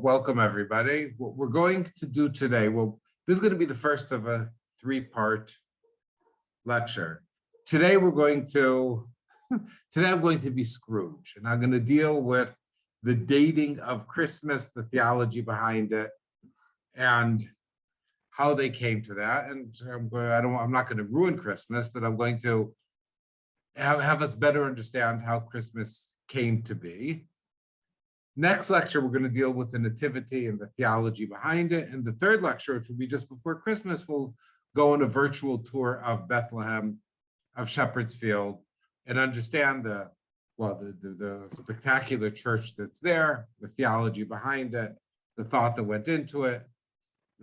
Welcome, everybody. What we're going to do today, this is going to be the first of a three-part lecture. Today, I'm going to be Scrooge, and I'm going to deal with the dating of Christmas, the theology behind it, and how they came to that. And I'm not going to ruin Christmas, but I'm going to have us better understand how Christmas came to be. Next lecture, we're going to deal with the Nativity and the theology behind it. And the third lecture, which will be just before Christmas, we'll go on a virtual tour of Bethlehem, of Shepherd's Field, and understand the spectacular church that's there, the theology behind it, the thought that went into it,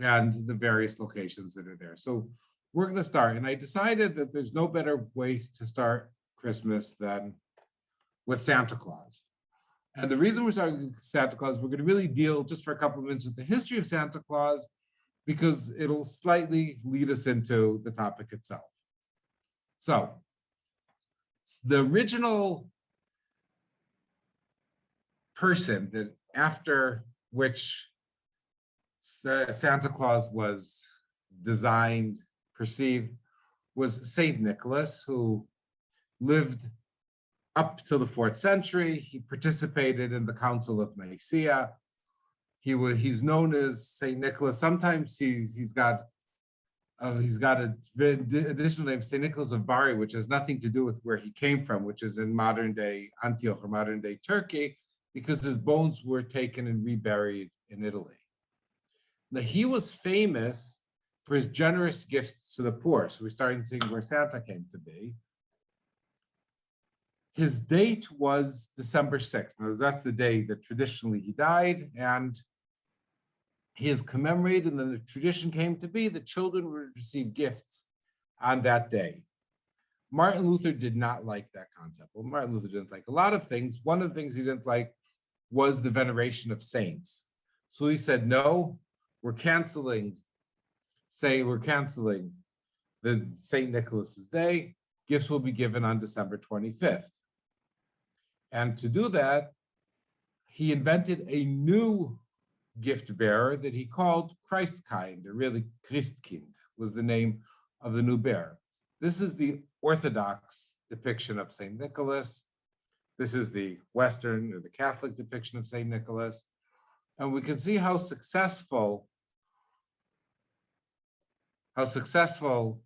and the various locations that are there. So we're going to start. And I decided that there's no better way to start Christmas than with Santa Claus. And the reason we're starting with Santa Claus, we're going to really deal just for a couple of minutes with the history of Santa Claus, because it'll slightly lead us into the topic itself. So the original person that after which Santa Claus was designed, perceived, was Saint Nicholas, who lived up to the 4th century. He participated in the Council of Nicaea. He's known as Saint Nicholas. Sometimes he's got an additional name, Saint Nicholas of Bari, which has nothing to do with where he came from, which is in modern day Antioch or modern day Turkey, because his bones were taken and reburied in Italy. Now, he was famous for his generous gifts to the poor. So we're starting to see where Santa came to be. His date was December 6th. Now, that's the day that traditionally he died, and he is commemorated, and then the tradition came to be that children would receive gifts on that day. Martin Luther did not like that concept. Well, Martin Luther didn't like a lot of things. One of the things he didn't like was the veneration of saints. So he said, no, we're canceling the St. Nicholas's Day. Gifts will be given on December 25th. And to do that, he invented a new gift bearer that he called Christkind, or really Christkind was the name of the new bearer. This is the Orthodox depiction of St. Nicholas. This is the Western or the Catholic depiction of St. Nicholas. And we can see how successful Luther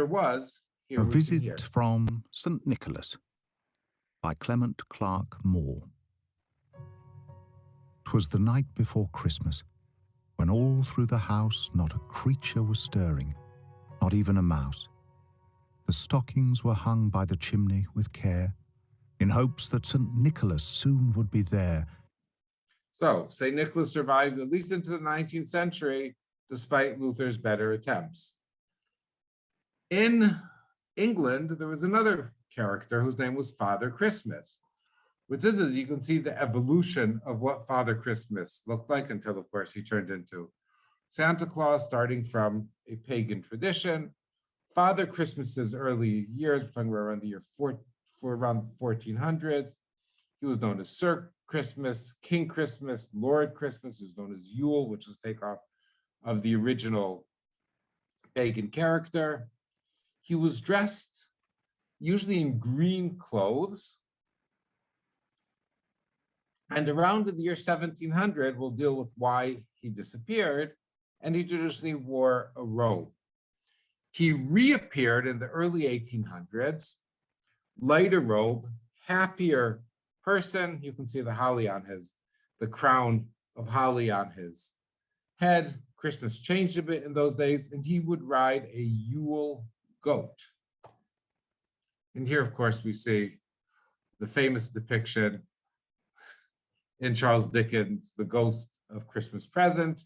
was. A Visit from St. Nicholas by Clement Clark Moore. 'Twas the night before Christmas, when all through the house not a creature was stirring, not even a mouse. The stockings were hung by the chimney with care, in hopes that St. Nicholas soon would be there. So St. Nicholas survived at least into the 19th century, despite Luther's better attempts. In England, there was another character whose name was Father Christmas. Which is, you can see the evolution of what Father Christmas looked like until, of course, he turned into Santa Claus, starting from a pagan tradition. Father Christmas's early years, we're talking about around the year around 1400s. He was known as Sir Christmas, King Christmas, Lord Christmas. He was known as Yule, which is a takeoff of the original pagan character. He was dressed usually in green clothes. And around the year 1700, we'll deal with why he disappeared, and he traditionally wore a robe. He reappeared in the early 1800s, lighter robe, happier person. You can see the holly on the crown of holly on his head. Christmas changed a bit in those days, and he would ride a Yule goat. And here, of course, we see the famous depiction in Charles Dickens' The Ghost of Christmas Present.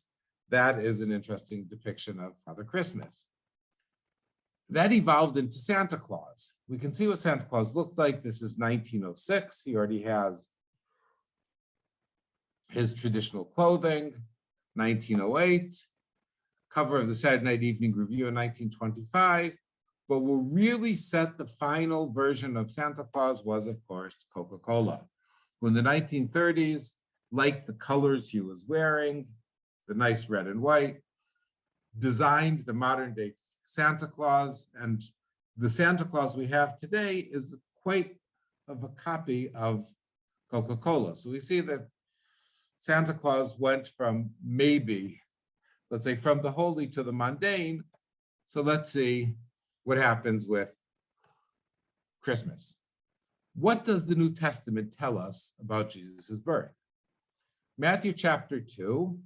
That is an interesting depiction of Father Christmas. That evolved into Santa Claus. We can see what Santa Claus looked like. This is 1906. He already has his traditional clothing. 1908, cover of the Saturday Night Evening Review in 1925. But what really set the final version of Santa Claus was, of course, Coca-Cola. In the 1930s, liked the colors he was wearing, the nice red and white, designed the modern day Santa Claus, and the Santa Claus we have today is quite of a copy of Coca-Cola. So we see that Santa Claus went from maybe, let's say, from the holy to the mundane. So let's see what happens with Christmas. What does the New Testament tell us about Jesus' birth? Matthew chapter 2.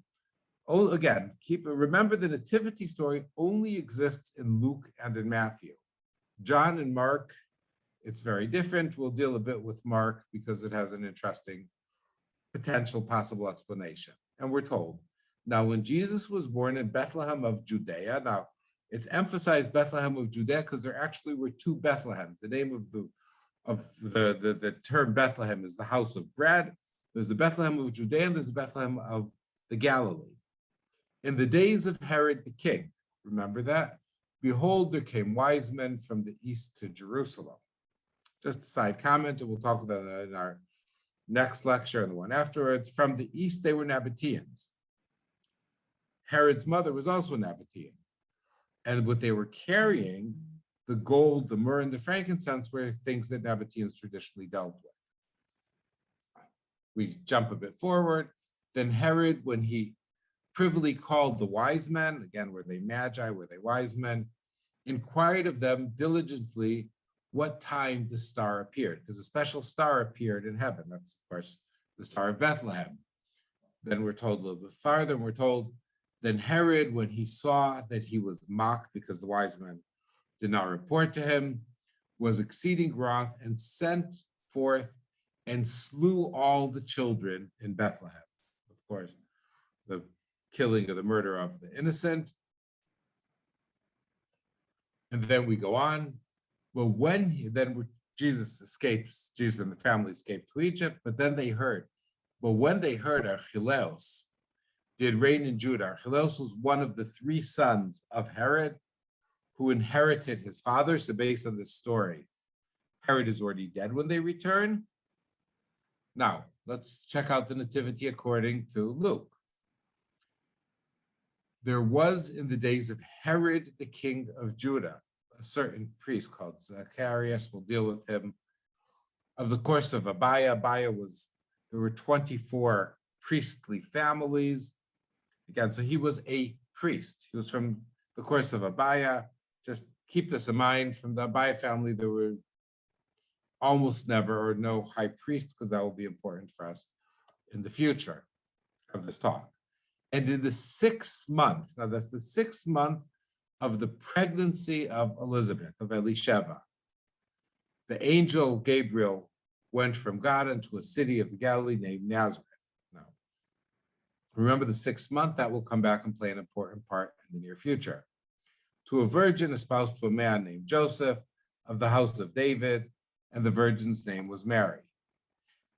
Oh, again, remember the nativity story only exists in Luke and in Matthew. John and Mark, it's very different. We'll deal a bit with Mark because it has an interesting potential possible explanation. And we're told, now when Jesus was born in Bethlehem of Judea, now it's emphasized Bethlehem of Judea because there actually were two Bethlehems. The name of the term Bethlehem is the house of bread. There's the Bethlehem of Judea and there's the Bethlehem of the Galilee. In the days of Herod the king, remember that? Behold, there came wise men from the east to Jerusalem. Just a side comment, and we'll talk about that in our next lecture and the one afterwards. From the east, they were Nabateans. Herod's mother was also a Nabatean. And what they were carrying, the gold, the myrrh, and the frankincense were things that Nabateans traditionally dealt with. We jump a bit forward. Then Herod, when he privily called the wise men, again, were they magi, were they wise men, inquired of them diligently what time the star appeared, because a special star appeared in heaven. That's, of course, the Star of Bethlehem. Then we're told a little bit farther, and we're told, then Herod, when he saw that he was mocked because the wise men did not report to him, was exceeding wroth and sent forth and slew all the children in Bethlehem. Of course, the killing or the murder of the innocent. And then we go on. Well, Jesus and the family escaped to Egypt, but then they heard. Well, when they heard Archelaus did reign in Judah, Archelaus was one of the three sons of Herod who inherited his father. So based on this story, Herod is already dead when they return. Now, let's check out the nativity according to Luke. There was in the days of Herod, the king of Judah, a certain priest called Zacharias. We'll deal with him. Of the course of Abiah, there were 24 priestly families. Again, so he was a priest. He was from the course of Abiah. Just keep this in mind, from the Abiah family, there were almost never or no high priests, because that will be important for us in the future of this talk. And in the 6th month, now that's the 6th month of the pregnancy of Elizabeth, of Elisheva, the angel Gabriel went from God into a city of the Galilee named Nazareth. Now, remember the 6th month, that will come back and play an important part in the near future. To a virgin espoused to a man named Joseph of the house of David, and the virgin's name was Mary.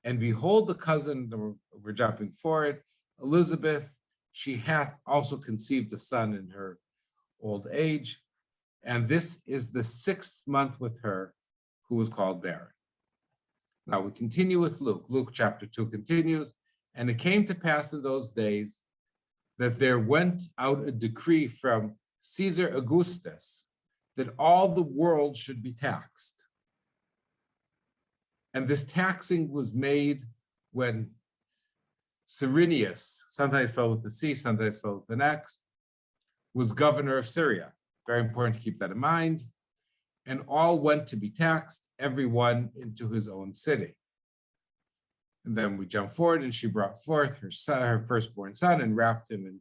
And behold, the cousin, we're jumping forward, Elizabeth, she hath also conceived a son in her old age, and this is the 6th month with her, who was called barren. Now we continue with Luke. Luke chapter 2 continues, and it came to pass in those days that there went out a decree from Caesar Augustus that all the world should be taxed. And this taxing was made when Cyrenius, sometimes spelled with the C, sometimes spelled with an X, was governor of Syria. Very important to keep that in mind. And all went to be taxed, everyone into his own city. And then we jump forward, and she brought forth her son, her firstborn son, and wrapped him in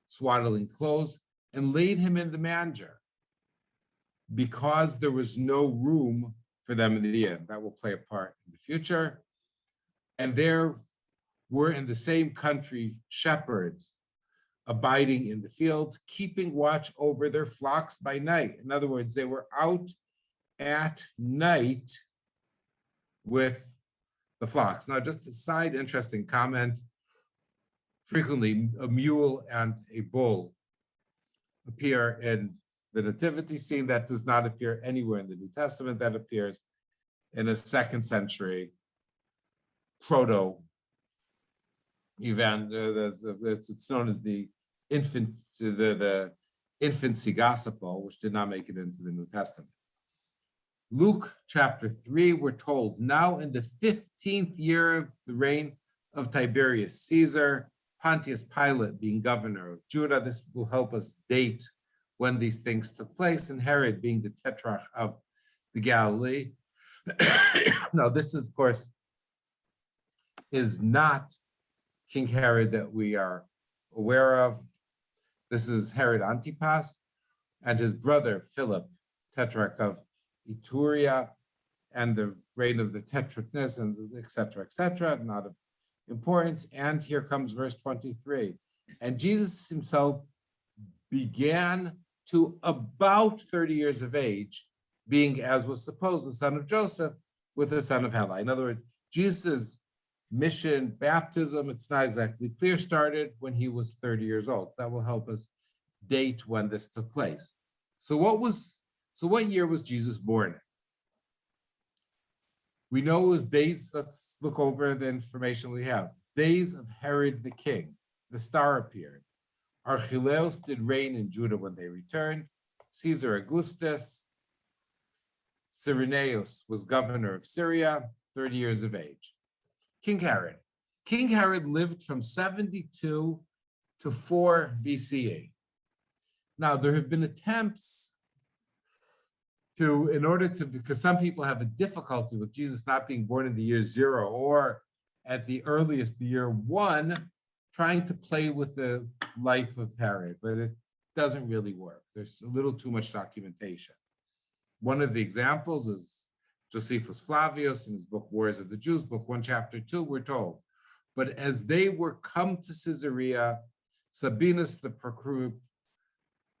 swaddling clothes and laid him in the manger, because there was no room for them in the inn. That will play a part in the future. And there were in the same country shepherds abiding in the fields, keeping watch over their flocks by night. In other words, they were out at night with the flocks. Now, just a side interesting comment. Frequently, a mule and a bull appear in the nativity scene. That does not appear anywhere in the New Testament. That appears in a 2nd century proto event. It's known as the infancy gospel, which did not make it into the New Testament. Luke chapter 3, we're told, now in the 15th year of the reign of Tiberius Caesar, Pontius Pilate being governor of Judah. This will help us date when these things took place, and Herod being the tetrarch of the Galilee. Now, this, of course, is not King Herod that we are aware of. This is Herod Antipas and his brother Philip, tetrarch of Iturea, and the reign of the Tetrarchs, and et cetera, not of importance. And here comes verse 23. And Jesus himself began to about 30 years of age, being, as was supposed, the son of Joseph with the son of Heli. In other words, Jesus' mission, baptism, it's not exactly clear, started when he was 30 years old. That will help us date when this took place. So what year was Jesus born in? We know it was days, let's look over the information we have. Days of Herod the king. The star appeared. Archelaus did reign in Judah when they returned. Caesar Augustus. Cyrenius was governor of Syria, 30 years of age. King Herod. King Herod lived from 72 to 4 BCE. Now, there have been attempts because some people have a difficulty with Jesus not being born in the year 0 or at the earliest, the year 1, trying to play with the life of Herod, but it doesn't really work. There's a little too much documentation. One of the examples is Josephus Flavius in his book Wars of the Jews, book 1, chapter 2, we're told. But as they were come to Caesarea, Sabinus, the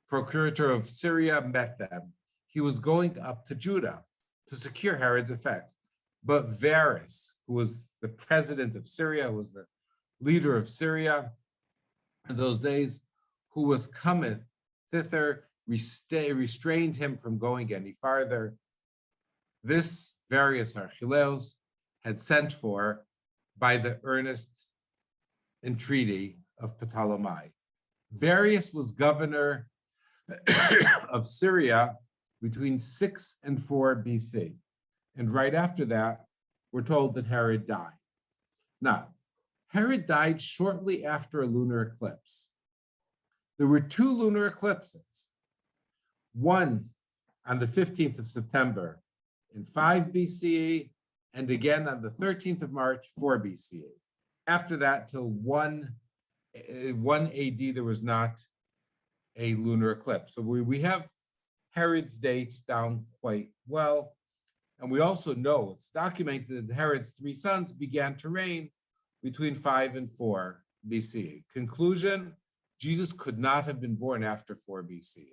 procurator of Syria, met them. He was going up to Judah to secure Herod's effects. But Varus, who was the president of Syria, who was the leader of Syria in those days, who was cometh thither, restrained him from going any farther. This Varius Archelaus had sent for by the earnest entreaty of Ptolemy. Varius was governor of Syria between 6 and 4 BC. And right after that, we're told that Herod died. Now, Herod died shortly after a lunar eclipse. There were 2 lunar eclipses, one on the 15th of September in 5 BCE, and again on the 13th of March, 4 BCE. After that, till 1 AD, there was not a lunar eclipse. So we have Herod's dates down quite well. And we also know it's documented that Herod's 3 sons began to reign between 5 and 4 BCE. Conclusion, Jesus could not have been born after 4 BCE.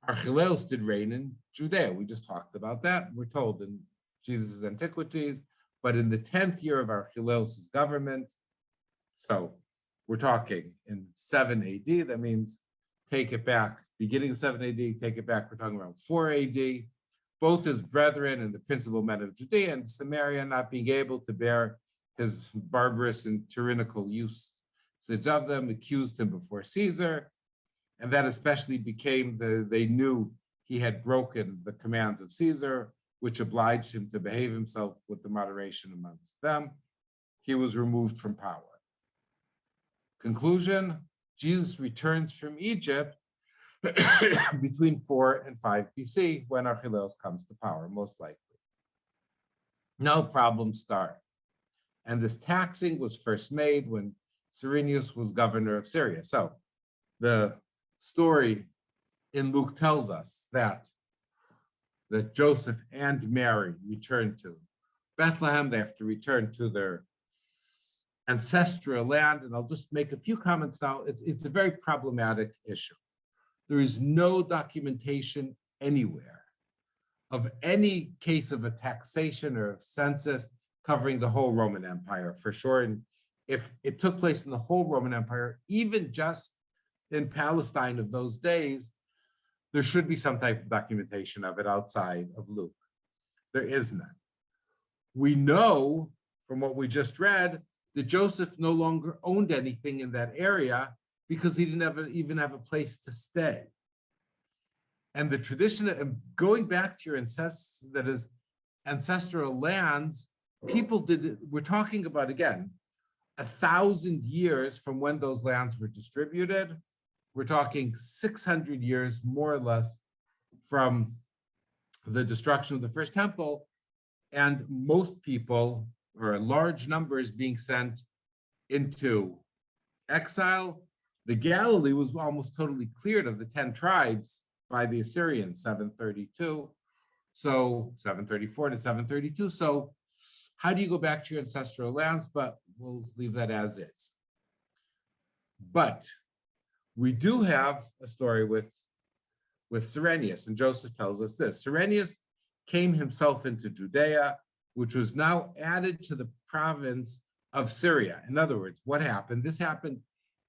Archelaus did reign in Judea. We just talked about that. We're told in Jesus' Antiquities, but in the 10th year of Archelaus' government, so we're talking in 7 AD, that means take it back, beginning of 7 AD, take it back, we're talking around 4 AD. Both his brethren and the principal men of Judea and Samaria, not being able to bear his barbarous and tyrannical usage of them, accused him before Caesar. And that especially became they knew he had broken the commands of Caesar, which obliged him to behave himself with the moderation amongst them. He was removed from power. Conclusion, Jesus returns from Egypt between 4 and 5 BC when Archelaus comes to power, most likely. Now problems start. And this taxing was first made when Cyrenius was governor of Syria. So the story in Luke tells us that Joseph and Mary returned to Bethlehem. They have to return to their ancestral land. And I'll just make a few comments now. It's a very problematic issue. There is no documentation anywhere of any case of a taxation or a census covering the whole Roman Empire, for sure. And if it took place in the whole Roman Empire, even just in Palestine of those days, there should be some type of documentation of it outside of Luke. There is none. We know from what we just read that Joseph no longer owned anything in that area because he didn't even have a place to stay. And the tradition of going back to your ancestral lands, people we're talking about, again, 1,000 years from when those lands were distributed. We're talking 600 years, more or less, from the destruction of the first temple, and most people, or large numbers, being sent into exile. The Galilee was almost totally cleared of the 10 tribes by the Assyrians, 732. So 734 to 732. So how do you go back to your ancestral lands? But we'll leave that as is. But we do have a story with Cyrenius, and Joseph tells us this. Cyrenius came himself into Judea, which was now added to the province of Syria. In other words, what happened? This happened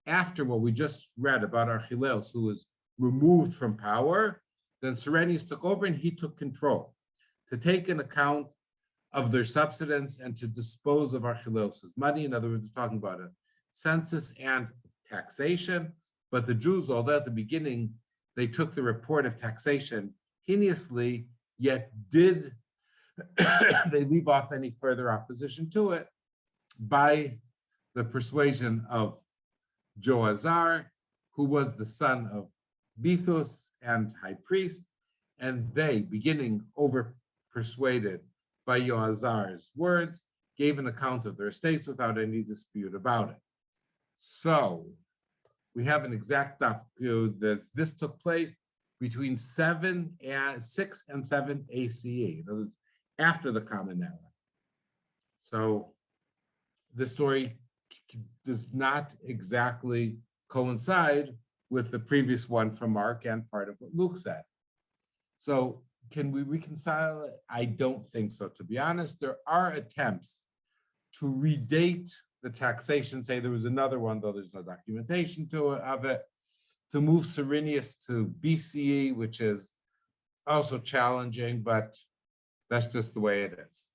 after what we just read about Archelaus, who was removed from power. Then Cyrenius took over and he took control to take an account of their subsistence and to dispose of Archelaus's money. In other words, we're talking about a census and taxation. But the Jews, although at the beginning they took the report of taxation heinously, yet did they leave off any further opposition to it by the persuasion of Joazar, who was the son of Bethus and high priest, and they, beginning over persuaded by Joazar's words, gave an account of their estates without any dispute about it. So we have an exact this took place between 6 and 7 ACE, in other words, after the Common Era. So this story does not exactly coincide with the previous one from Mark and part of what Luke said. So can we reconcile it? I don't think so, to be honest. There are attempts to redate the taxation, say there was another one, though there's no documentation of it, to move Cyrenius to BCE, which is also challenging, but that's just the way it is.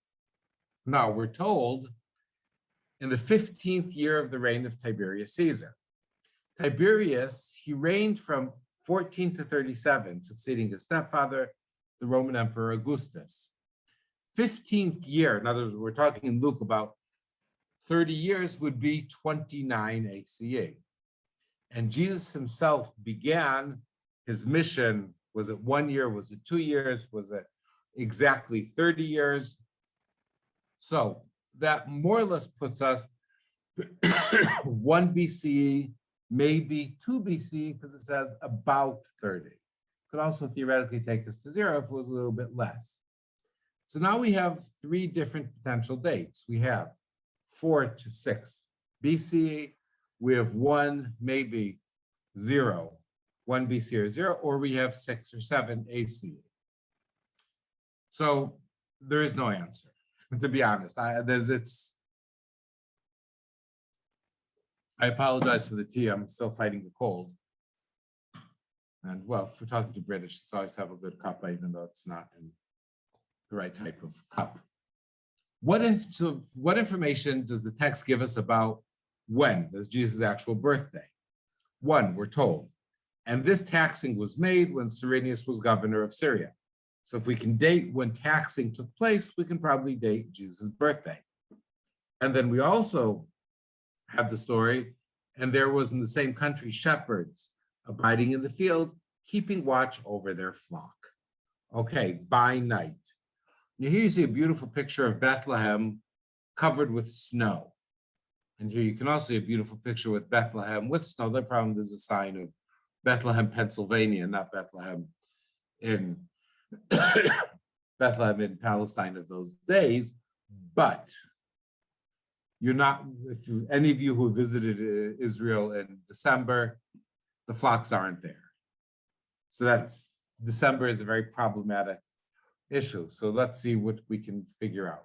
Now, we're told in the 15th year of the reign of Tiberius Caesar. Tiberius, he reigned from 14 to 37, succeeding his stepfather, the Roman Emperor Augustus. 15th year, in other words, we're talking in Luke about 30 years, would be 29 ACE. And Jesus himself began his mission. Was it 1 year? Was it 2 years? Was it exactly 30 years? So that more or less puts us 1 BCE, maybe 2 BCE, because it says about 30. Could also theoretically take us to 0 if it was a little bit less. So now we have 3 different potential dates. We have 4 to 6 BCE. We have 1, maybe 0, 1 BC or 0, or we have 6 or 7 ACE. So there is no answer, to be honest. I apologize for the tea. I'm still fighting the cold. And well, if we're talking to British, it's always have a good cup, even though it's not in the right type of cup. What information does the text give us about when is Jesus' actual birthday? 1, we're told. And this taxing was made when Cyrenius was governor of Syria. So if we can date when taxing took place, we can probably date Jesus' birthday. And then we also have the story, and there was in the same country shepherds abiding in the field, keeping watch over their flock. Okay, by night. Now here you see a beautiful picture of Bethlehem covered with snow. And here you can also see a beautiful picture with Bethlehem with snow. The problem is a sign of Bethlehem, Pennsylvania, not Bethlehem in Bethlehem in Palestine of those days. But you're not, if any of you who visited Israel in December, the flocks aren't there. So December is a very problematic issue. So let's see what we can figure out.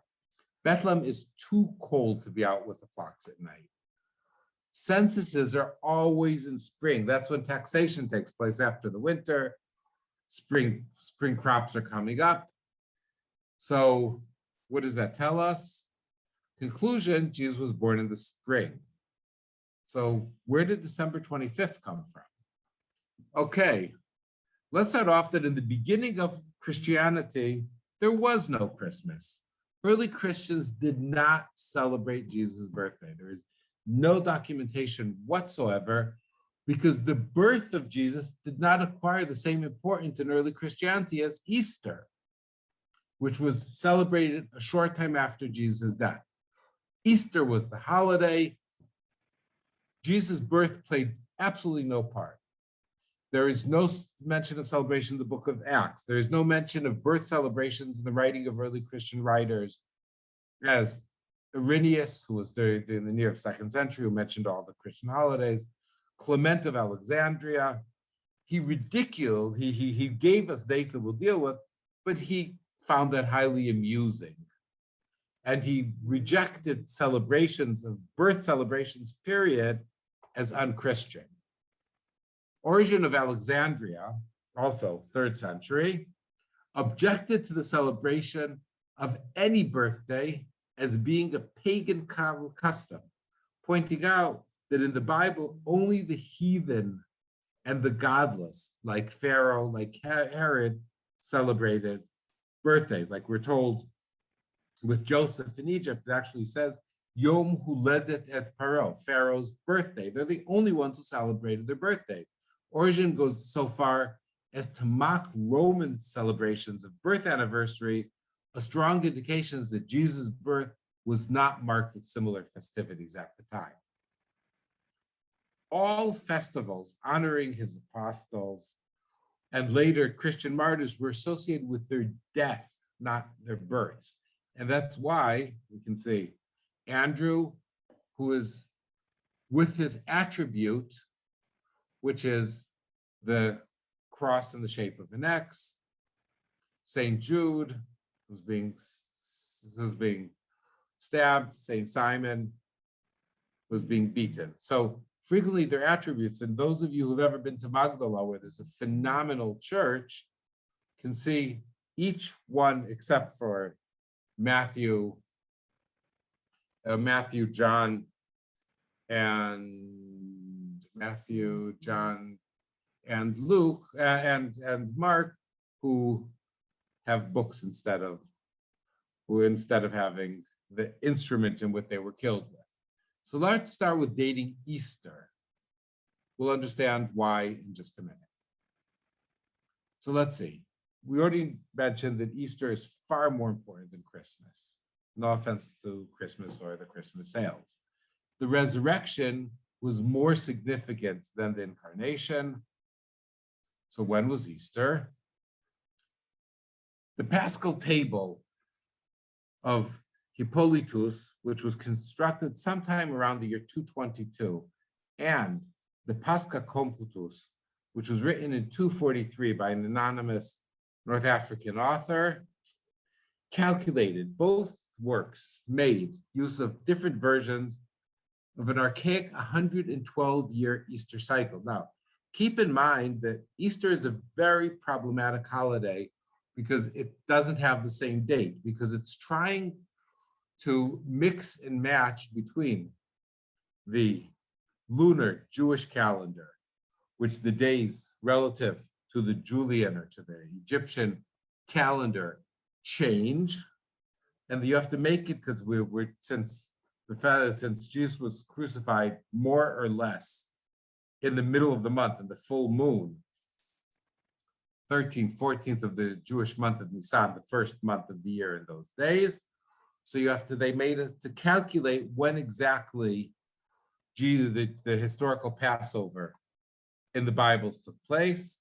Bethlehem is too cold to be out with the flocks at night. Censuses are always in spring. That's when taxation takes place after the winter. Spring crops are coming up. So what does that tell us? Conclusion, Jesus was born in the spring. So where did December 25th come from? Okay, let's start off that in the beginning of Christianity, there was no Christmas. Early Christians did not celebrate Jesus' birthday. There is no documentation whatsoever because the birth of Jesus did not acquire the same importance in early Christianity as Easter, which was celebrated a short time after Jesus' death. Easter was the holiday. Jesus' birth played absolutely no part. There is no mention of celebration in the book of Acts. There is no mention of birth celebrations in the writing of early Christian writers, as Irenaeus, who was in the near 2nd century, who mentioned all the Christian holidays, Clement of Alexandria. He ridiculed, he gave us dates that we'll deal with, but he found that highly amusing. And he rejected celebrations of birth celebrations, period, as unchristian. Origen of Alexandria, also 3rd century, objected to the celebration of any birthday as being a pagan custom, pointing out that in the Bible, only the heathen and the godless, like Pharaoh, like Herod, celebrated birthdays. Like we're told with Joseph in Egypt, it actually says, Yom Huledet et Paro, Pharaoh's birthday. They're the only ones who celebrated their birthday. Origen goes so far as to mock Roman celebrations of birth anniversary, a strong indication that Jesus' birth was not marked with similar festivities at the time. All festivals honoring his apostles and later Christian martyrs were associated with their death, not their births. And that's why we can see Andrew, who is with his attribute, which is the cross in the shape of an X, St. Jude, who's being stabbed, St. Simon, who's being beaten. So frequently their attributes, and those of you who've ever been to Magdala, where there's a phenomenal church, can see each one except for Matthew, John, and Luke and Mark, who have books instead of having the instrument in what they were killed with. So let's start with dating Easter. We'll understand why in just a minute. So let's see. We already mentioned that Easter is far more important than Christmas. No offense to Christmas or the Christmas sales. The resurrection was more significant than the incarnation. So when was Easter? The Paschal table of Hippolytus, which was constructed sometime around the year 222, and the Pascha Computus, which was written in 243 by an anonymous North African author, calculated, both works made use of different versions of an archaic 112-year Easter cycle. Now, keep in mind that Easter is a very problematic holiday because it doesn't have the same date, because it's trying to mix and match between the lunar Jewish calendar, which the days relative to the Julian or to the Egyptian calendar change, and you have to make it because since Jesus was crucified more or less in the middle of the month, in the full moon, 13th, 14th of the Jewish month of Nisan, the first month of the year in those days. So they made it to calculate when exactly the historical Passover in the Bibles took place.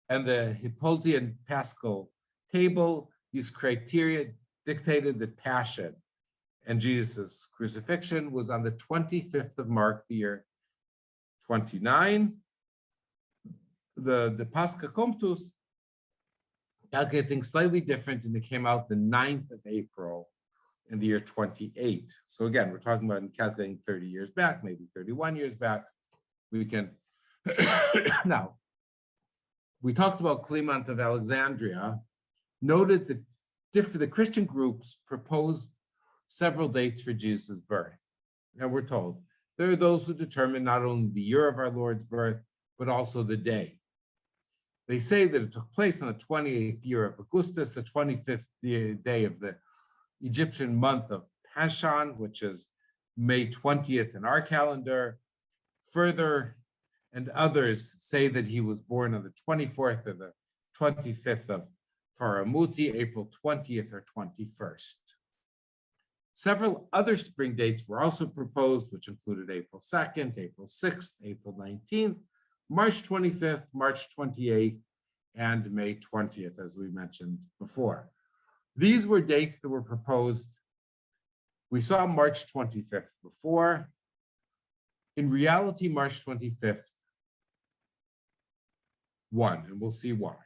And the Hippolytian Paschal table, these criteria dictated the Passion and Jesus' crucifixion was on the 25th of March, the year 29. The Pascha Computus calculated things slightly different, and it came out the 9th of April in the year 28. So again, we're talking about calculating 30 years back, maybe 31 years back. We can now. We talked about Clement of Alexandria, noted that the Christian groups proposed several dates for Jesus' birth. And we're told there are those who determine not only the year of our Lord's birth, but also the day. They say that it took place on the 28th year of Augustus, the 25th day of the Egyptian month of Pashan, which is May 20th in our calendar. Further, and others say that he was born on the 24th or the 25th of Faramuti, April 20th or 21st. Several other spring dates were also proposed, which included April 2nd, April 6th, April 19th, March 25th, March 28th, and May 20th, as we mentioned before. These were dates that were proposed. We saw March 25th before. In reality, March 25th won, and we'll see why.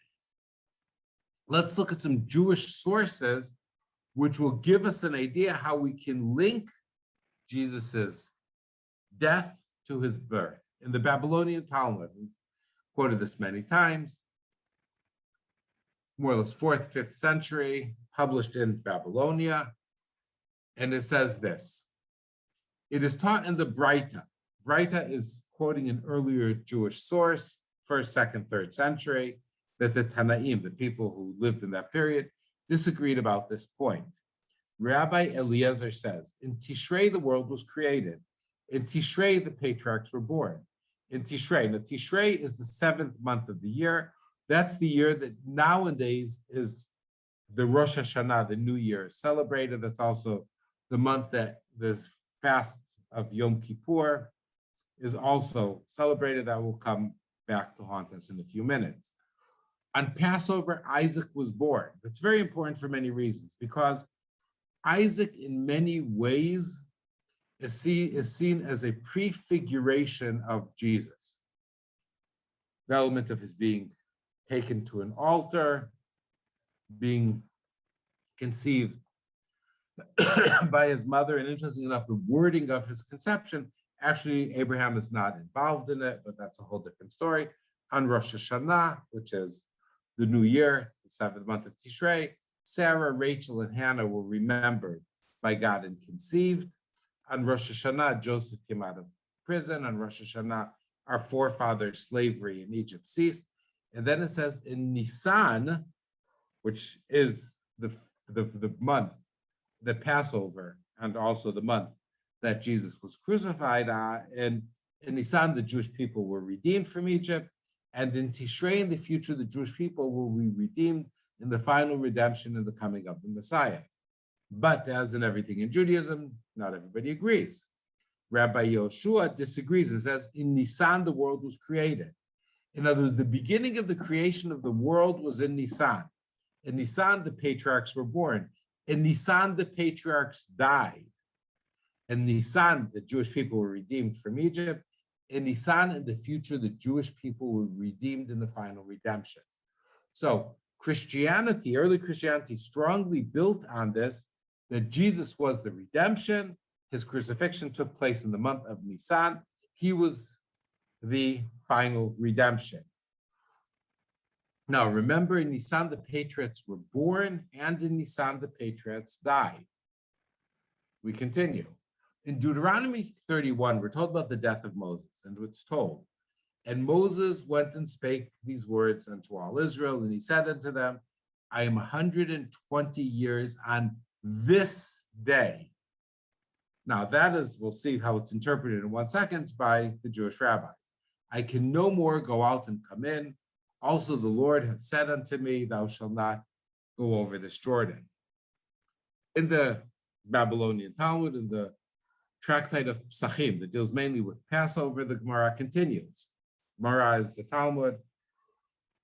Let's look at some Jewish sources which will give us an idea how we can link Jesus's death to his birth. In the Babylonian Talmud, we've quoted this many times, more or less 4th, 5th century, published in Babylonia, and it says this: it is taught in the Breita. Breita is quoting an earlier Jewish source, 1st, 2nd, 3rd century, that the Tanaim, the people who lived in that period, disagreed about this point. Rabbi Eliezer says, in Tishrei, the world was created. In Tishrei, the patriarchs were born. In Tishrei, now Tishrei is the 7th month of the year. That's the year that nowadays is the Rosh Hashanah, the New Year, is celebrated. That's also the month that the fast of Yom Kippur is also celebrated. That will come back to haunt us in a few minutes. On Passover, Isaac was born. That's very important for many reasons, because Isaac, in many ways, is seen as a prefiguration of Jesus. The element of his being taken to an altar, being conceived by his mother, and interesting enough, the wording of his conception, actually, Abraham is not involved in it, but that's a whole different story. On Rosh Hashanah, which is the new year, the 7th month of Tishrei, Sarah, Rachel, and Hannah were remembered by God and conceived. On Rosh Hashanah, Joseph came out of prison. On Rosh Hashanah, our forefathers' slavery in Egypt ceased. And then it says in Nisan, which is the month, the Passover, and also the month that Jesus was crucified in Nisan, the Jewish people were redeemed from Egypt. And in Tishrei, in the future, the Jewish people will be redeemed in the final redemption and the coming of the Messiah. But as in everything in Judaism, not everybody agrees. Rabbi Yoshua disagrees and says, in Nisan, the world was created. In other words, the beginning of the creation of the world was in Nisan. In Nisan, the patriarchs were born. In Nisan, the patriarchs died. In Nisan, the Jewish people were redeemed from Egypt. In Nisan, in the future, the Jewish people were redeemed in the final redemption. So Christianity, early Christianity, strongly built on this, that Jesus was the redemption. His crucifixion took place in the month of Nisan. He was the final redemption. Now, remember, in Nisan, the patriarchs were born, and in Nisan, the patriarchs died. We continue. In Deuteronomy 31, we're told about the death of Moses, and it's told, and Moses went and spake these words unto all Israel, and he said unto them, I am 120 years on this day. Now that is, we'll see how it's interpreted in 1 second by the Jewish rabbis. I can no more go out and come in. Also the Lord hath said unto me, thou shalt not go over this Jordan. In the Babylonian Talmud, in the tractate of Psachim, that deals mainly with Passover, the Gemara continues. Gemara is the Talmud.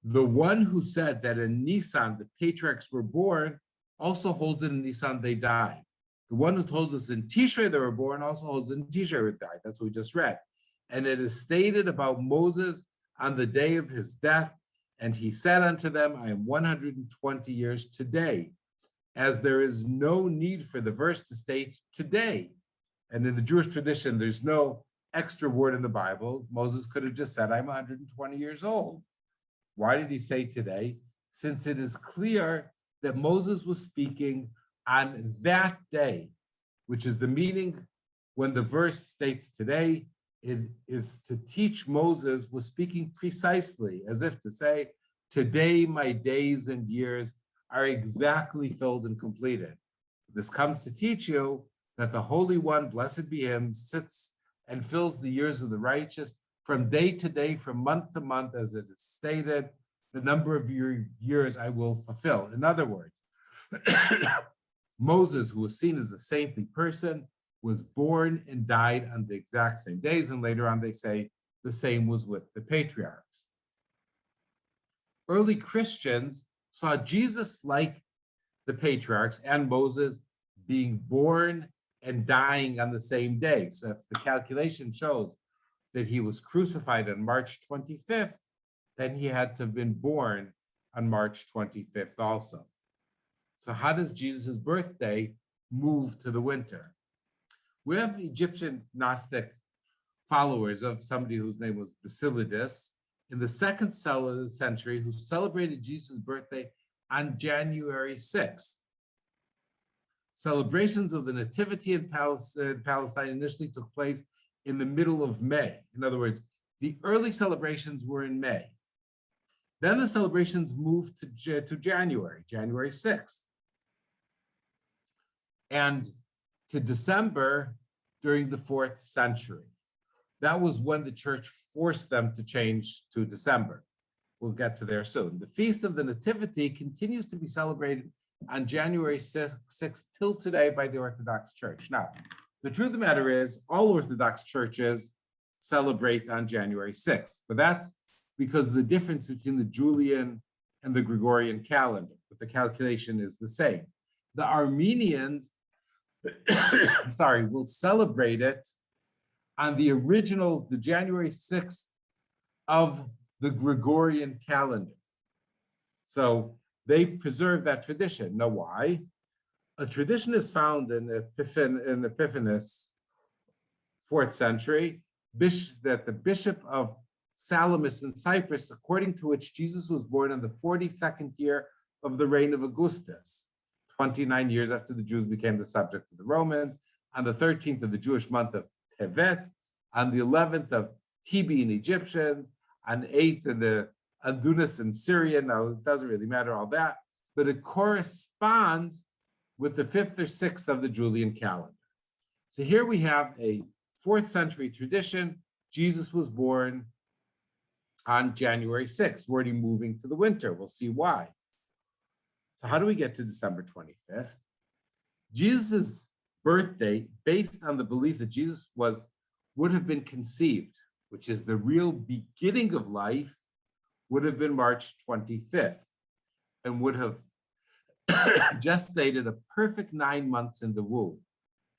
The one who said that in Nisan the patriarchs were born also holds it in Nisan they died. The one who told us in Tishrei they were born also holds it in Tishrei they died. That's what we just read. And it is stated about Moses on the day of his death, and he said unto them, I am 120 years today, as there is no need for the verse to state today. And in the Jewish tradition, there's no extra word in the Bible. Moses could have just said, I'm 120 years old. Why did he say today? Since it is clear that Moses was speaking on that day, which is the meaning when the verse states today, it is to teach Moses was speaking precisely, as if to say, today my days and years are exactly filled and completed. This comes to teach you that the Holy One, blessed be him, sits and fills the years of the righteous from day to day, from month to month, as it is stated, the number of your years I will fulfill. In other words, Moses, who was seen as a saintly person, was born and died on the exact same days, and later on they say the same was with the patriarchs. Early Christians saw Jesus like the patriarchs and Moses being born and dying on the same day. So if the calculation shows that he was crucified on March 25th, then he had to have been born on March 25th also. So how does Jesus' birthday move to the winter? We have Egyptian Gnostic followers of somebody whose name was Basilides in the 2nd century who celebrated Jesus' birthday on January 6th. Celebrations of the Nativity in Palestine initially took place in the middle of May. In other words, the early celebrations were in May. Then the celebrations moved to January 6th. And to December during the 4th century. That was when the church forced them to change to December. We'll get to there soon. The Feast of the Nativity continues to be celebrated on January 6th till today by the Orthodox Church. Now, the truth of the matter is all Orthodox churches celebrate on January 6th, but that's because of the difference between the Julian and the Gregorian calendar, but the calculation is the same. The Armenians will celebrate it on the original, the January 6th of the Gregorian calendar. So they've preserved that tradition. Now, why? A tradition is found in Epiphanes, 4th century, that the bishop of Salamis in Cyprus, according to which Jesus was born in the 42nd year of the reign of Augustus, 29 years after the Jews became the subject of the Romans, on the 13th of the Jewish month of Tevet, on the 11th of Theban Egyptians, on 8th in the Adunis in Syria. Now, it doesn't really matter all that, but it corresponds with the 5th or 6th of the Julian calendar. So here we have a 4th century tradition. Jesus was born on January 6th. We're already moving to the winter. We'll see why. So how do we get to December 25th? Jesus' birthday, based on the belief that Jesus would have been conceived, which is the real beginning of life, would have been March 25th and would have gestated a perfect 9 months in the womb.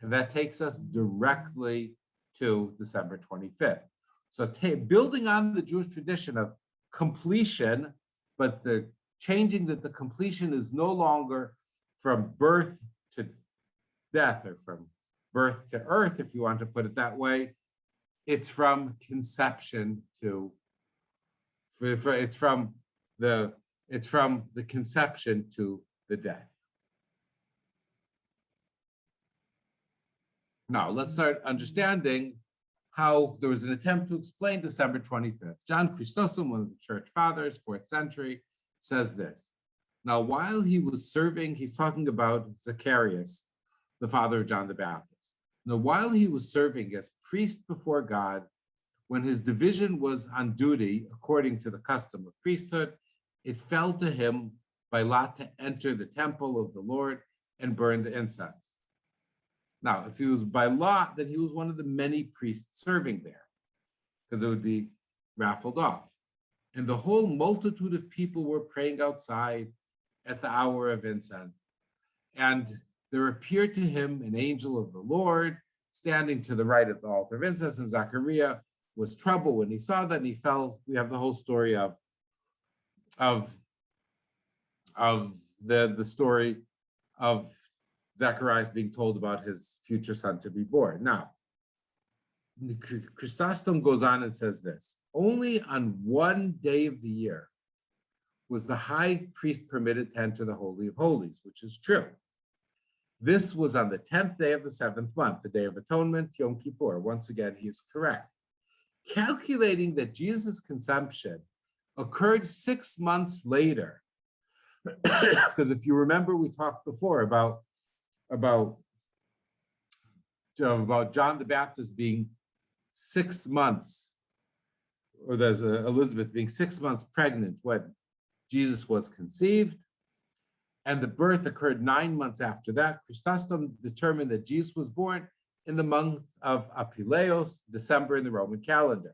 And that takes us directly to December 25th. So building on the Jewish tradition of completion, but the changing that the completion is no longer from birth to death or from birth to earth, if you want to put it that way. It's from conception to, it's from the conception to the death. Now, let's start understanding how there was an attempt to explain December 25th. John Chrysostom, one of the church fathers, 4th century, says this. Now, while he was serving, he's talking about Zacharias, the father of John the Baptist. Now, while he was serving as priest before God, when his division was on duty, according to the custom of priesthood, it fell to him by lot to enter the temple of the Lord and burn the incense. Now, if he was by lot, then he was one of the many priests serving there, because it would be raffled off. And the whole multitude of people were praying outside at the hour of incense. And there appeared to him an angel of the Lord standing to the right of the altar of incense, and Zachariah was troubled when he saw that, and he fell. We have the whole story of the story of Zacharias being told about his future son to be born. Now, Chrysostom goes on and says this: only on one day of the year was the high priest permitted to enter the Holy of Holies, which is true. This was on the 10th day of the 7th month, the Day of Atonement, Yom Kippur. Once again, he is correct. Calculating that Jesus' conception occurred 6 months later, because if you remember, we talked before about John the Baptist being 6 months, or there's Elizabeth being 6 months pregnant when Jesus was conceived, and the birth occurred 9 months after that. Chrysostom determined that Jesus was born in the month of Apileos, December in the Roman calendar.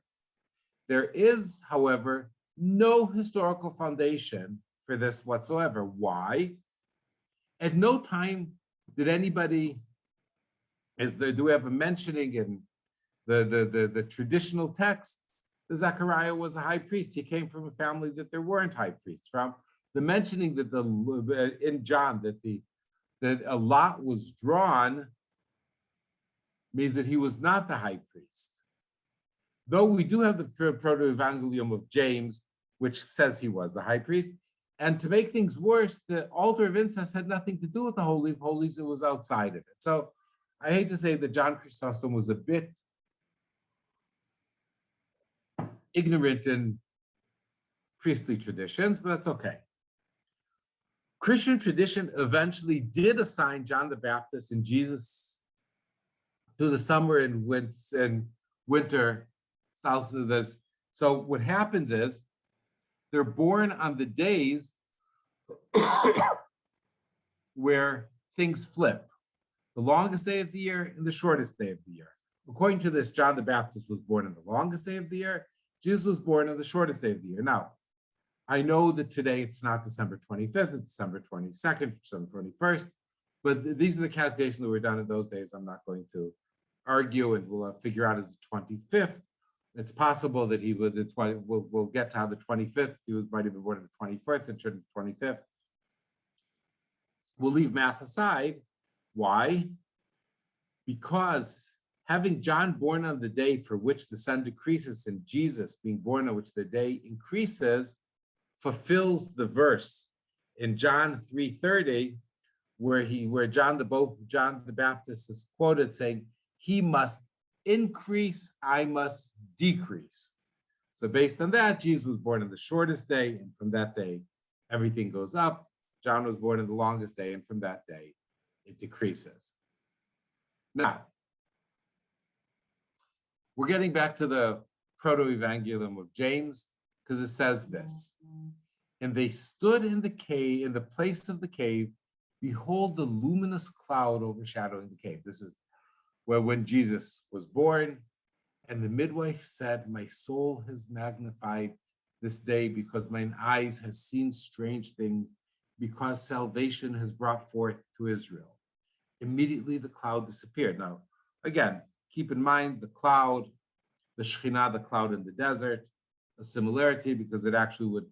There is, however, no historical foundation for this whatsoever. Why? At no time did anybody, do we have a mentioning in the traditional text that Zechariah was a high priest? He came from a family that there weren't high priests from. The mentioning that in John that a lot was drawn means that he was not the high priest. Though we do have the proto-evangelium of James, which says he was the high priest. And to make things worse, the altar of incense had nothing to do with the Holy of Holies. It was outside of it. So I hate to say that John Chrysostom was a bit ignorant in priestly traditions, but that's okay. Christian tradition eventually did assign John the Baptist and Jesus to the summer and winter solstices. So what happens is they're born on the days where things flip, the longest day of the year and the shortest day of the year. According to this, John the Baptist was born on the longest day of the year. Jesus was born on the shortest day of the year. Now, I know that today it's not December 25th, it's December 22nd, December 21st, but these are the calculations that were done in those days. I'm not going to argue, and we'll figure out as the 25th. It's possible that he would, we'll get to how the 25th, might have been born on the 21st and turned the 25th. We'll leave math aside. Why? Because having John born on the day for which the sun decreases and Jesus being born on which the day increases fulfills the verse in John 3:30, where John the Baptist is quoted saying, "He must increase, I must decrease." So based on that, Jesus was born on the shortest day, and from that day, everything goes up. John was born on the longest day, and from that day, it decreases. Now, we're getting back to the proto-evangelium of James, because it says this: "And they stood in the cave, in the place of the cave, behold the luminous cloud overshadowing the cave." This is where when Jesus was born, and the midwife said, "My soul has magnified this day because mine eyes has seen strange things, because salvation has brought forth to Israel." Immediately the cloud disappeared. Now, again, keep in mind the cloud, the Shekhinah, the cloud in the desert, a similarity because it actually would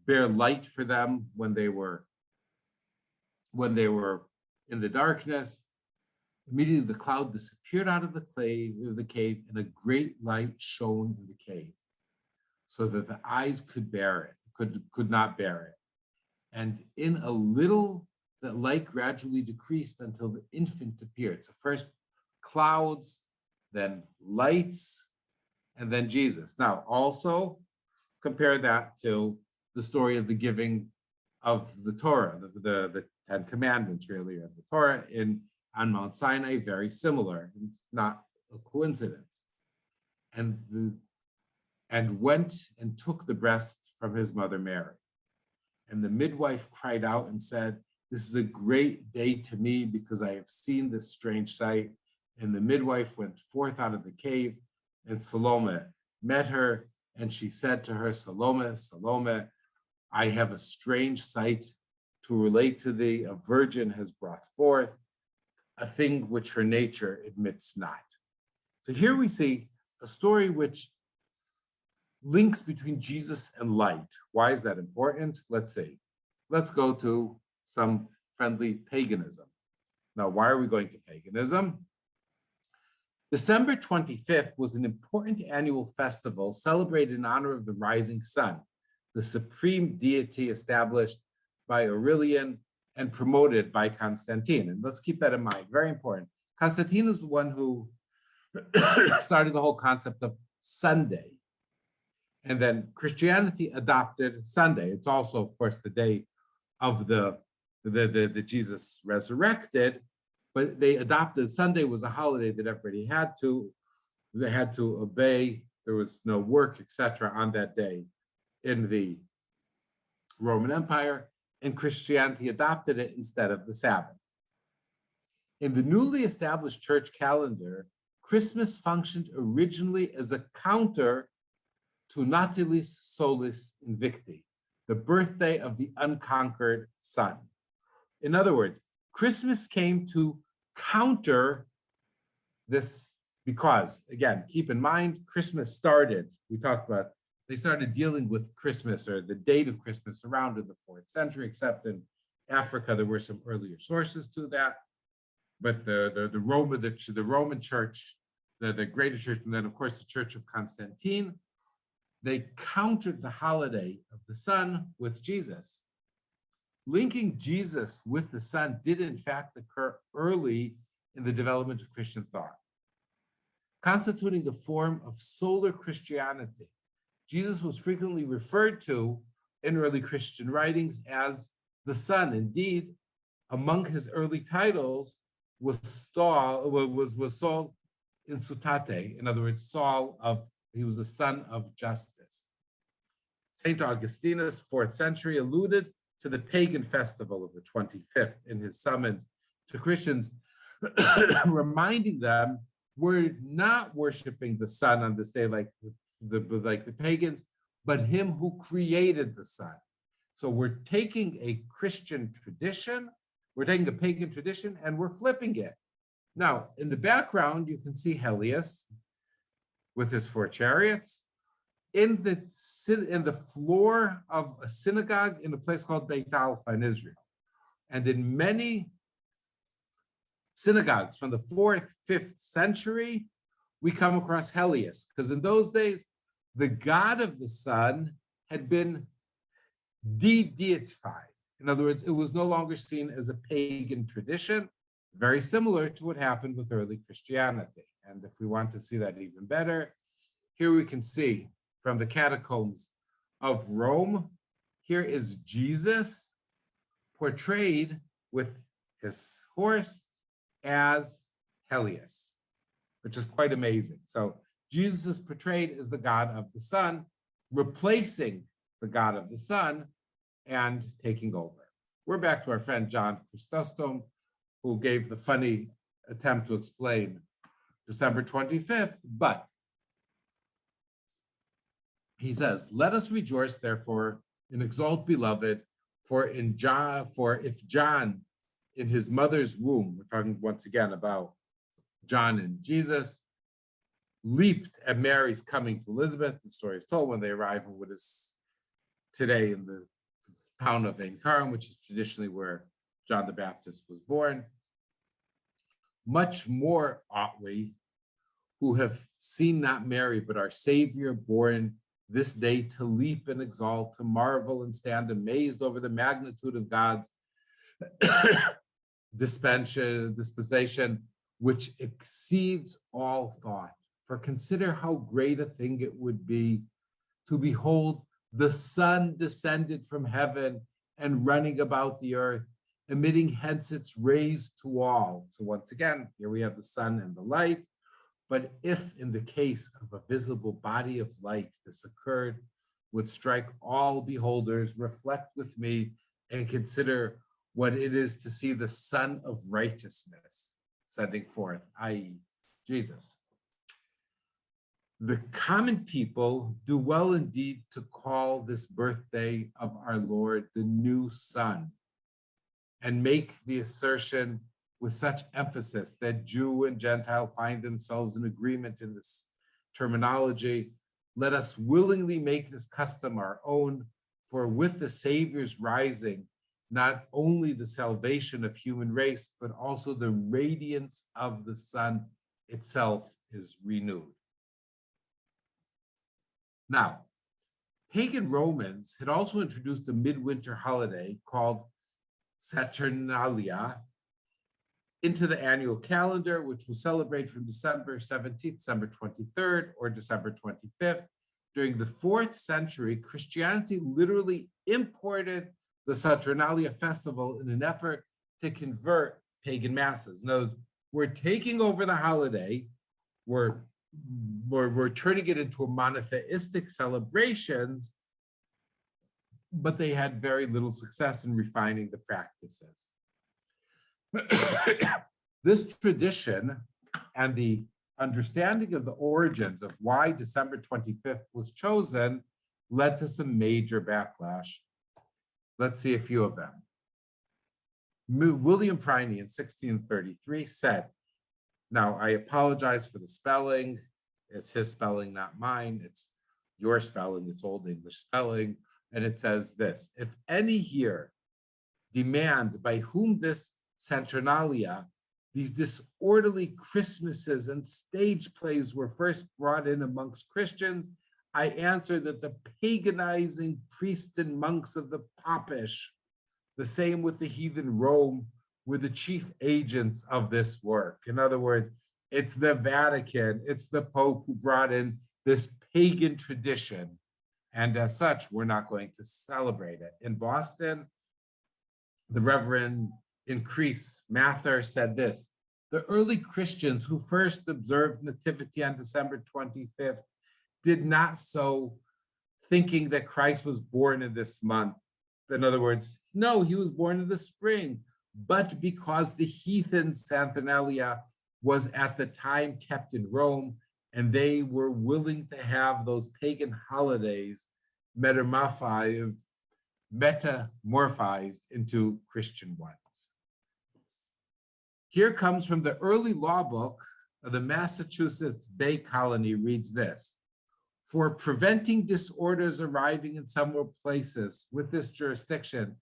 bear light for them when they were in the darkness. Immediately the cloud disappeared out of the cave, and a great light shone in the cave, so that the eyes could bear it, could not bear it. And in a little, that light gradually decreased until the infant appeared. So first clouds, then lights, and then Jesus. Now, also compare that to the story of the giving of the Torah, the Ten Commandments, really, of the Torah on Mount Sinai, very similar, not a coincidence. And went and took the breast from his mother Mary. And the midwife cried out and said, "This is a great day to me, because I have seen this strange sight." And the midwife went forth out of the cave, and Salome met her, and she said to her, "Salome, Salome, I have a strange sight to relate to thee. A virgin has brought forth a thing which her nature admits not." So here we see a story which links between Jesus and light. Why is that important? Let's see. Let's go to some friendly paganism. Now, why are we going to paganism? December 25th was an important annual festival celebrated in honor of the rising sun, the supreme deity established by Aurelian and promoted by Constantine. And let's keep that in mind, very important. Constantine is the one who started the whole concept of Sunday. And then Christianity adopted Sunday. It's also, of course, the day of the Jesus resurrected, but they adopted Sunday was a holiday that everybody they had to obey. There was no work, etc. on that day in the Roman Empire, and Christianity adopted it instead of the Sabbath. In the newly established church calendar, Christmas functioned originally as a counter to Natalis Solis Invicti, the birthday of the unconquered sun. In other words, Christmas came to counter this because, again, keep in mind, Christmas started, we talked about, they started dealing with Christmas or the date of Christmas around in the 4th century, except in Africa, there were some earlier sources to that. But the Roman church, the greater church, and then of course the Church of Constantine, they countered the holiday of the sun with Jesus. Linking Jesus with the sun did in fact occur early in the development of Christian thought, constituting a form of solar Christianity. Jesus was frequently referred to in early Christian writings as the sun. Indeed, among his early titles was Saul in Sutate. In other words, he was the son of justice. Saint Augustinus, 4th century, alluded to the pagan festival of the 25th in his summons to Christians, reminding them we're not worshiping the sun on this day like the pagans, but him who created the sun. So we're taking a Christian tradition, we're taking a pagan tradition, and we're flipping it. Now, in the background, you can see Helios with his 4 chariots in the floor of a synagogue in a place called Beit Alpha in Israel. And in many synagogues from the 4th, 5th century, we come across Helios, because in those days, the god of the sun had been de-deified. In other words, it was no longer seen as a pagan tradition, very similar to what happened with early Christianity. And if we want to see that even better, here we can see from the catacombs of Rome, here is Jesus portrayed with his horse as Helios, which is quite amazing. So Jesus is portrayed as the god of the sun, replacing the god of the sun and taking over. We're back to our friend John Chrysostom, who gave the funny attempt to explain December 25th, but he says, let us rejoice, therefore, and exalt beloved, for if John in his mother's womb, we're talking once again about John and Jesus, leaped at Mary's coming to Elizabeth. The story is told when they arrive in what is today in the town of Ein Karim, which is traditionally where John the Baptist was born. Much more ought we, who have seen not Mary, but our Savior born this day, to leap and exalt, to marvel and stand amazed over the magnitude of God's dispensation, which exceeds all thought. For consider how great a thing it would be to behold the sun descended from heaven and running about the earth, emitting hence its rays to all. So once again, here we have the sun and the light. But if in the case of a visible body of light this occurred, would strike all beholders, reflect with me, and consider what it is to see the Son of Righteousness sending forth, i.e., Jesus. The common people do well indeed to call this birthday of our Lord the new sun, and make the assertion with such emphasis that Jew and Gentile find themselves in agreement in this terminology. Let us willingly make this custom our own, for with the Savior's rising, not only the salvation of human race, but also the radiance of the sun itself is renewed. Now, pagan Romans had also introduced a midwinter holiday called Saturnalia into the annual calendar, which will celebrate from December 17th, December 23rd, or December 25th. During the 4th century, Christianity literally imported the Saturnalia festival in an effort to convert pagan masses. In other words, we're taking over the holiday, we're turning it into a monotheistic celebrations, but they had very little success in refining the practices. This tradition and the understanding of the origins of why December 25th was chosen led to some major backlash. Let's see a few of them. William Priney in 1633 said, now I apologize for the spelling. It's his spelling, not mine. It's your spelling, it's Old English spelling. And it says this: if any here demand by whom this Saturnalia, these disorderly Christmases and stage plays were first brought in amongst Christians, I answer that the paganizing priests and monks of the Popish, the same with the heathen Rome, were the chief agents of this work. In other words, it's the Vatican, it's the Pope who brought in this pagan tradition. And as such, we're not going to celebrate it. In Boston, the Reverend Increase Mather said this: the early Christians who first observed Nativity on December 25th did not so thinking that Christ was born in this month. In other words, no, he was born in the spring, but because the heathen Saturnalia was at the time kept in Rome, and they were willing to have those pagan holidays metamorphized into Christian ones. Here comes from the early law book of the Massachusetts Bay Colony, reads this: for preventing disorders arriving in some places with this jurisdiction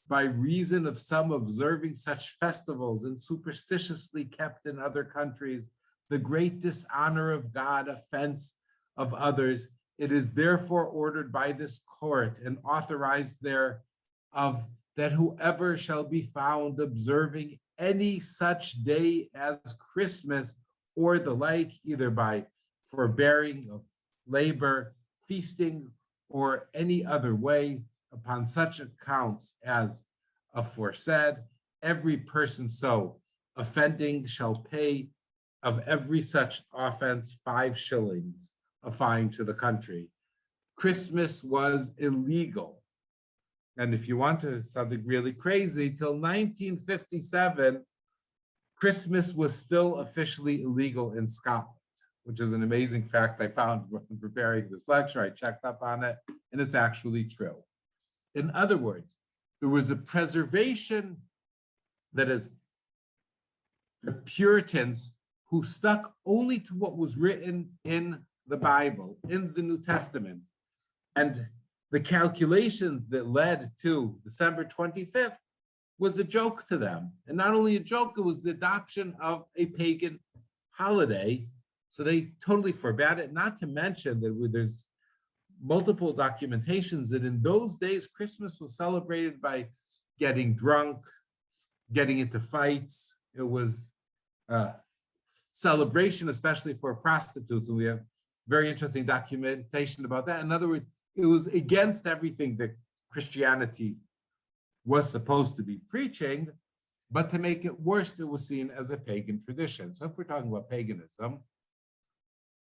by reason of some observing such festivals and superstitiously kept in other countries, the great dishonor of God, offense of others, it is therefore ordered by this court and authorized thereof that whoever shall be found observing any such day as Christmas or the like, either by forbearing of labor, feasting, or any other way, upon such accounts as aforesaid, every person so offending shall pay of every such offense 5 shillings, a fine to the country. Christmas was illegal. And if you want to something really crazy, till 1957, Christmas was still officially illegal in Scotland, which is an amazing fact I found when preparing this lecture. I checked up on it, and it's actually true. In other words, there was a preservation that is the Puritans who stuck only to what was written in the Bible, in the New Testament. And the calculations that led to December 25th was a joke to them. And not only a joke, it was the adoption of a pagan holiday. So they totally forbade it, not to mention that there's multiple documentations that in those days, Christmas was celebrated by getting drunk, getting into fights. It was a celebration, especially for prostitutes. And we have very interesting documentation about that. In other words, it was against everything that Christianity was supposed to be preaching, but to make it worse, it was seen as a pagan tradition. So if we're talking about paganism,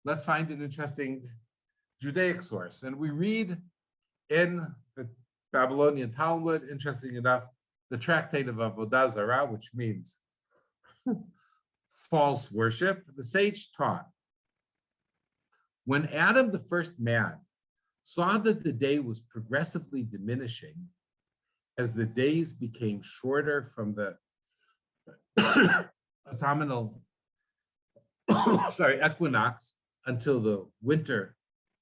let's find an interesting Judaic source. And we read in the Babylonian Talmud, interesting enough, the Tractate of Avodah Zarah, which means false worship. The sage taught, when Adam, the first man, saw that the day was progressively diminishing as the days became shorter from the autumnal equinox until the winter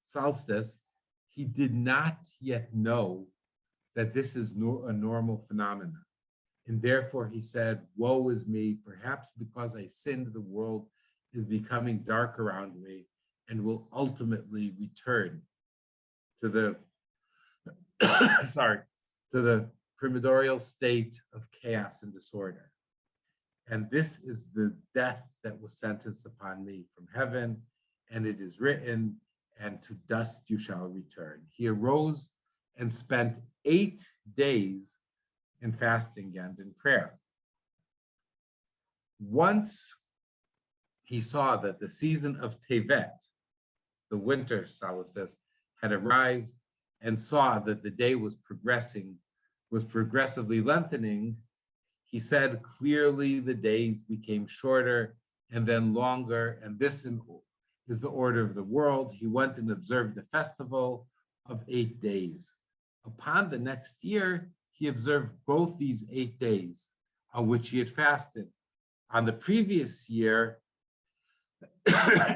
solstice, he did not yet know that this is a normal phenomenon. And therefore he said, woe is me, perhaps because I sinned, the world is becoming dark around me and will ultimately return to the, to the primordial state of chaos and disorder. And this is the death that was sentenced upon me from heaven, and it is written, and to dust you shall return. He arose and spent 8 days in fasting and in prayer. Once he saw that the season of Tevet, the winter solstice, had arrived, and saw that the day was progressively lengthening, he said, clearly the days became shorter and then longer, and this is the order of the world. He went and observed the festival of 8 days. Upon the next year, he observed both these 8 days on which he had fasted. On the previous year,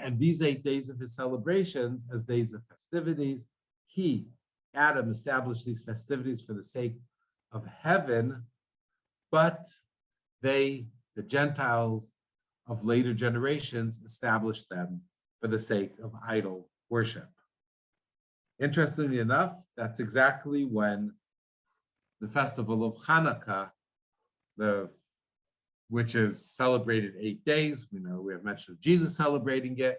and these 8 days of his celebrations as days of festivities, he, Adam, established these festivities for the sake of heaven, but they, the Gentiles of later generations, established them for the sake of idol worship. Interestingly enough, that's exactly when the festival of Hanukkah, which is celebrated 8 days, we know we have mention of Jesus celebrating it,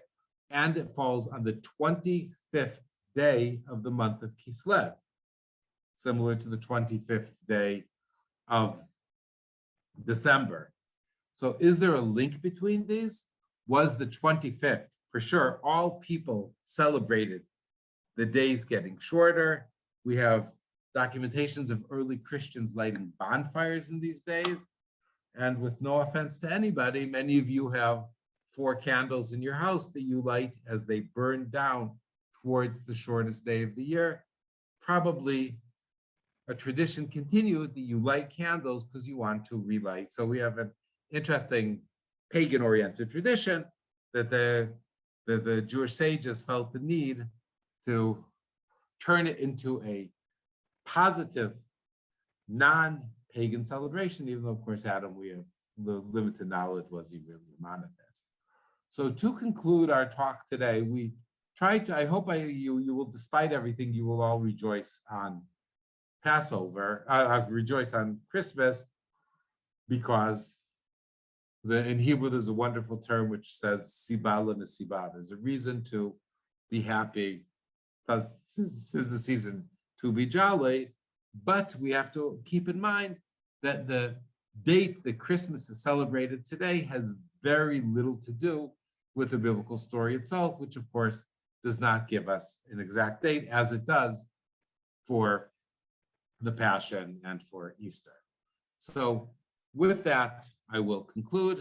and it falls on the 25th day of the month of Kislev, similar to the 25th day of December. So is there a link between these? Was the 25th, for sure, all people celebrated the days getting shorter. We have documentations of early Christians lighting bonfires in these days. And with no offense to anybody, many of you have 4 candles in your house that you light as they burn down towards the shortest day of the year. Probably a tradition continued that you light candles because you want to relight. So we have an interesting pagan-oriented tradition that the Jewish sages felt the need to turn it into a positive, non-pagan celebration, even though, of course, Adam, we have limited knowledge, was he really a monotheist? So to conclude our talk today, we tried to, I hope you will, despite everything, you will all rejoice on Passover, rejoice on Christmas, because in Hebrew there's a wonderful term which says siba l'mesiba. There's a reason to be happy, because this is the season to be jolly, but we have to keep in mind that the date that Christmas is celebrated today has very little to do with the biblical story itself, which of course does not give us an exact date, as it does for the Passion and for Easter. So with that, I will conclude.